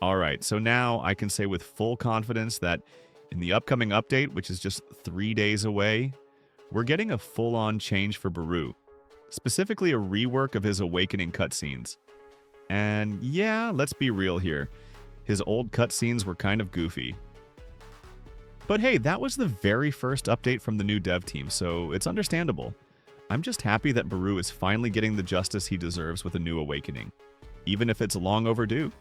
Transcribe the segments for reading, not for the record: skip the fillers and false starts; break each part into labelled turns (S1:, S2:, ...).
S1: Alright, so now I can say with full confidence that in the upcoming update, which is just 3 days away, we're getting a full-on change for Barou. Specifically a rework of his awakening cutscenes. And yeah, let's be real here. His old cutscenes were kind of goofy. But hey, that was the very first update from the new dev team, so it's understandable. I'm just happy that Barou is finally getting the justice he deserves with a new awakening, even if it's long overdue.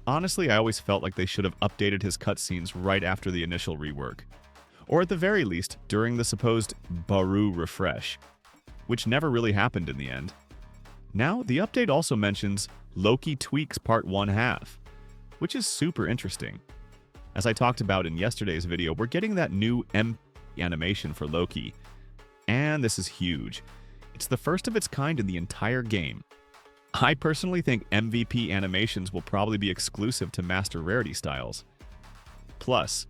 S1: Honestly, I always felt like they should have updated his cutscenes right after the initial rework. Or at the very least, during the supposed Barou refresh, which never really happened in the end. Now, the update also mentions Loki Tweaks Part 1/2, which is super interesting. As I talked about in yesterday's video, we're getting that new animation for Loki. And this is huge. It's the first of its kind in the entire game. I personally think MVP animations will probably be exclusive to Master Rarity styles. Plus,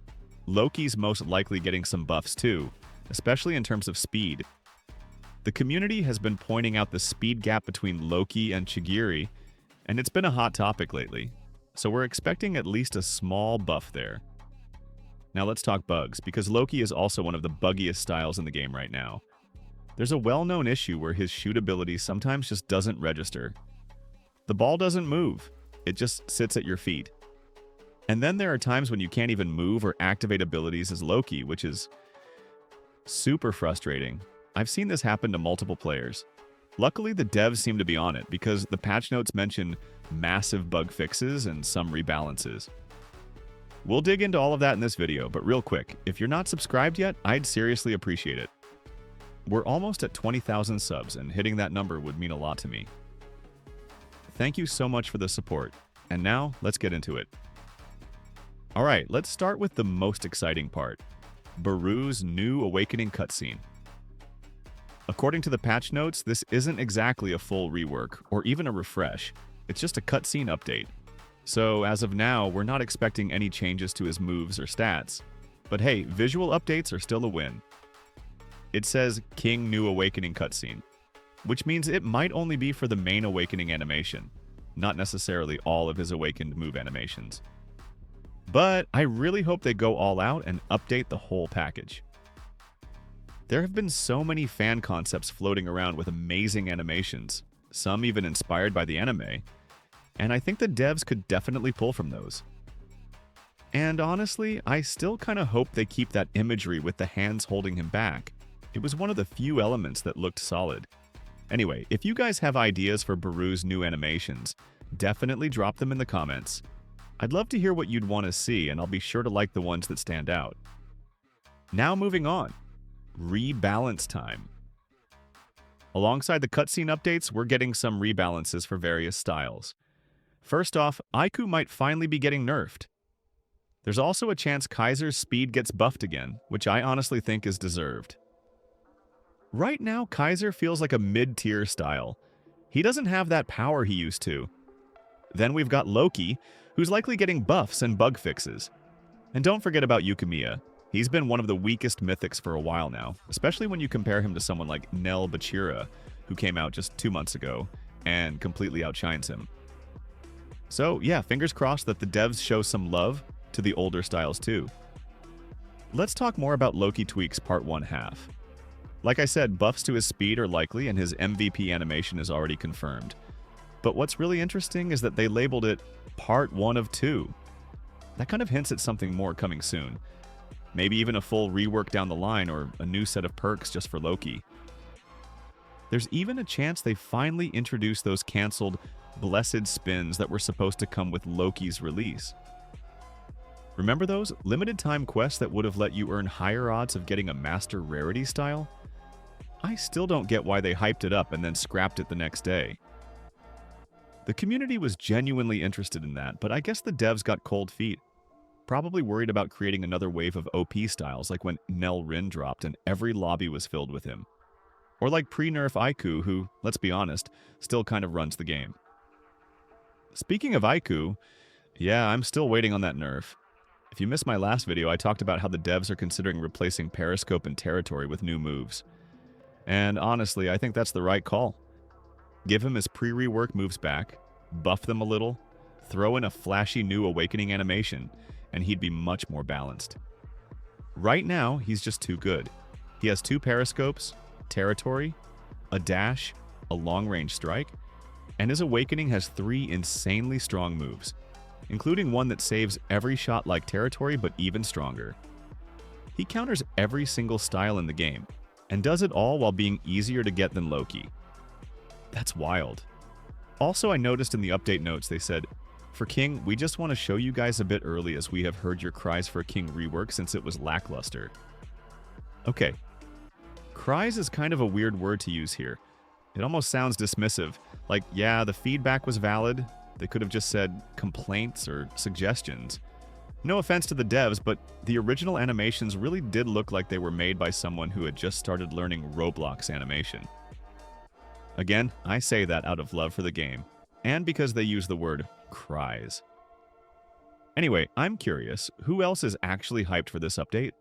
S1: Loki's most likely getting some buffs too, especially in terms of speed. The community has been pointing out the speed gap between Loki and Chigiri, and it's been a hot topic lately, so we're expecting at least a small buff there. Now let's talk bugs, because Loki is also one of the buggiest styles in the game right now. There's a well-known issue where his shoot ability sometimes just doesn't register. The ball doesn't move, it just sits at your feet. And then there are times when you can't even move or activate abilities as Loki, which is super frustrating. I've seen this happen to multiple players. Luckily, the devs seem to be on it because the patch notes mention massive bug fixes and some rebalances. We'll dig into all of that in this video, but real quick, if you're not subscribed yet, I'd seriously appreciate it. We're almost at 20,000 subs, and hitting that number would mean a lot to me. Thank you so much for the support, and now let's get into it. Alright, let's start with the most exciting part, Barou's new awakening cutscene. According to the patch notes, this isn't exactly a full rework, or even a refresh, it's just a cutscene update. So as of now, we're not expecting any changes to his moves or stats. But hey, visual updates are still a win. It says King New Awakening cutscene, which means it might only be for the main awakening animation, not necessarily all of his awakened move animations. But I really hope they go all out and update the whole package. There have been so many fan concepts floating around with amazing animations, some even inspired by the anime, and I think the devs could definitely pull from those. And honestly, I still kind of hope they keep that imagery with the hands holding him back. It was one of the few elements that looked solid. Anyway, if you guys have ideas for Barou's new animations, definitely drop them in the comments. I'd love to hear what you'd want to see, and I'll be sure to like the ones that stand out. Now moving on. Rebalance time. Alongside the cutscene updates, we're getting some rebalances for various styles. First off, Aiku might finally be getting nerfed. There's also a chance Kaiser's speed gets buffed again, which I honestly think is deserved. Right now, Kaiser feels like a mid-tier style. He doesn't have that power he used to. Then we've got Loki, who's likely getting buffs and bug fixes. And don't forget about Yukiya. He's been one of the weakest mythics for a while now, especially when you compare him to someone like Nel Bachira, who came out just 2 months ago and completely outshines him. So yeah, fingers crossed that the devs show some love to the older styles too. Let's talk more about Loki Tweaks Part 1/2. Like I said, buffs to his speed are likely and his MVP animation is already confirmed. But what's really interesting is that they labeled it Part 1 of 2. That kind of hints at something more coming soon. Maybe even a full rework down the line or a new set of perks just for Loki. There's even a chance they finally introduce those cancelled blessed spins that were supposed to come with Loki's release. Remember those limited time quests that would have let you earn higher odds of getting a Master Rarity style? I still don't get why they hyped it up and then scrapped it the next day. The community was genuinely interested in that, but I guess the devs got cold feet. Probably worried about creating another wave of OP styles like when Nel Rin dropped and every lobby was filled with him. Or like pre-nerf Aiku, who, let's be honest, still kind of runs the game. Speaking of Aiku, yeah, I'm still waiting on that nerf. If you missed my last video, I talked about how the devs are considering replacing Periscope and Territory with new moves. And honestly, I think that's the right call. Give him his pre-rework moves back, buff them a little, throw in a flashy new awakening animation, and he'd be much more balanced. Right now, he's just too good. He has 2 periscopes, territory, a dash, a long-range strike, and his awakening has 3 insanely strong moves, including one that saves every shot like territory but even stronger. He counters every single style in the game, and does it all while being easier to get than Loki. That's wild. Also, I noticed in the update notes they said, "For King, we just want to show you guys a bit early as we have heard your cries for King rework since it was lackluster." Okay. Cries is kind of a weird word to use here. It almost sounds dismissive, like, yeah, the feedback was valid. They could have just said complaints or suggestions. No offense to the devs, but the original animations really did look like they were made by someone who had just started learning Roblox animation. Again, I say that out of love for the game, and because they use the word cries. Anyway, I'm curious, who else is actually hyped for this update?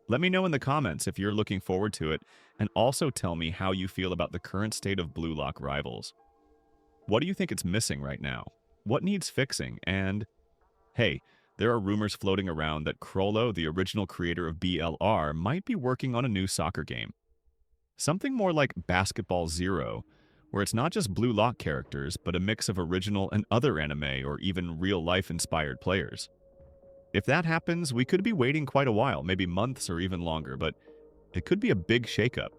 S1: Let me know in the comments if you're looking forward to it, and also tell me how you feel about the current state of Blue Lock Rivals. What do you think it's missing right now? What needs fixing? And hey, there are rumors floating around that Crollo, the original creator of BLR, might be working on a new soccer game. Something more like Basketball Zero, where it's not just Blue Lock characters, but a mix of original and other anime or even real-life inspired players. If that happens, we could be waiting quite a while, maybe months or even longer, but it could be a big shakeup.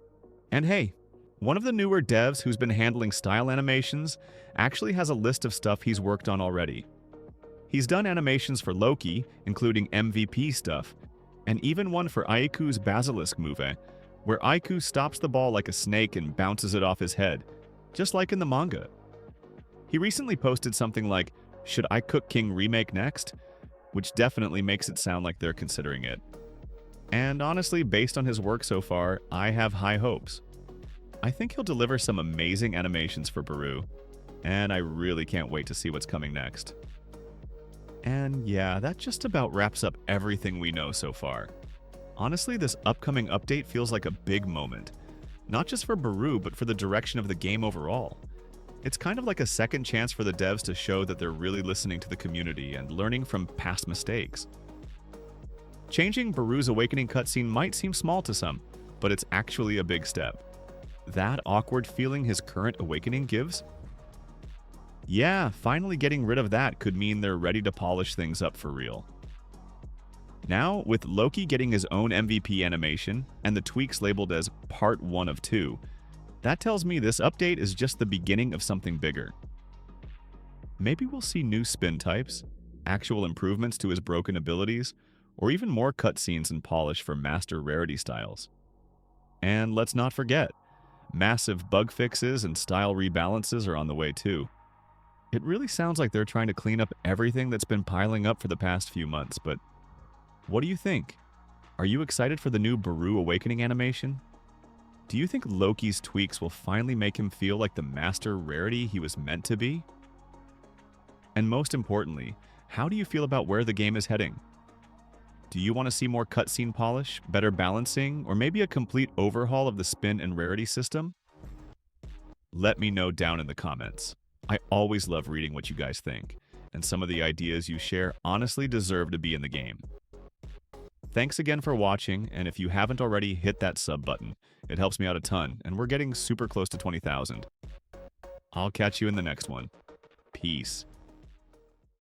S1: And hey, one of the newer devs who's been handling style animations actually has a list of stuff he's worked on already. He's done animations for Loki, including MVP stuff, and even one for Aiku's Basilisk movie, where Aiku stops the ball like a snake and bounces it off his head, just like in the manga. He recently posted something like, "Should I Cook King remake next?" which definitely makes it sound like they're considering it. And honestly, based on his work so far, I have high hopes. I think he'll deliver some amazing animations for Barou, and I really can't wait to see what's coming next. And yeah, that just about wraps up everything we know so far. Honestly, this upcoming update feels like a big moment, not just for Barou, but for the direction of the game overall. It's kind of like a second chance for the devs to show that they're really listening to the community and learning from past mistakes. Changing Barou's awakening cutscene might seem small to some, but it's actually a big step. That awkward feeling his current awakening gives? Yeah, finally getting rid of that could mean they're ready to polish things up for real. Now, with Loki getting his own MVP animation and the tweaks labeled as Part 1 of 2, that tells me this update is just the beginning of something bigger. Maybe we'll see new spin types, actual improvements to his broken abilities, or even more cutscenes and polish for master rarity styles. And let's not forget, massive bug fixes and style rebalances are on the way too. It really sounds like they're trying to clean up everything that's been piling up for the past few months, but what do you think? Are you excited for the new Barou awakening animation? Do you think Loki's tweaks will finally make him feel like the master rarity he was meant to be? And most importantly, how do you feel about where the game is heading? Do you want to see more cutscene polish, better balancing, or maybe a complete overhaul of the spin and rarity system? Let me know down in the comments. I always love reading what you guys think, and some of the ideas you share honestly deserve to be in the game. Thanks again for watching, and if you haven't already, hit that sub button. It helps me out a ton, and we're getting super close to 20,000. I'll catch you in the next one. Peace.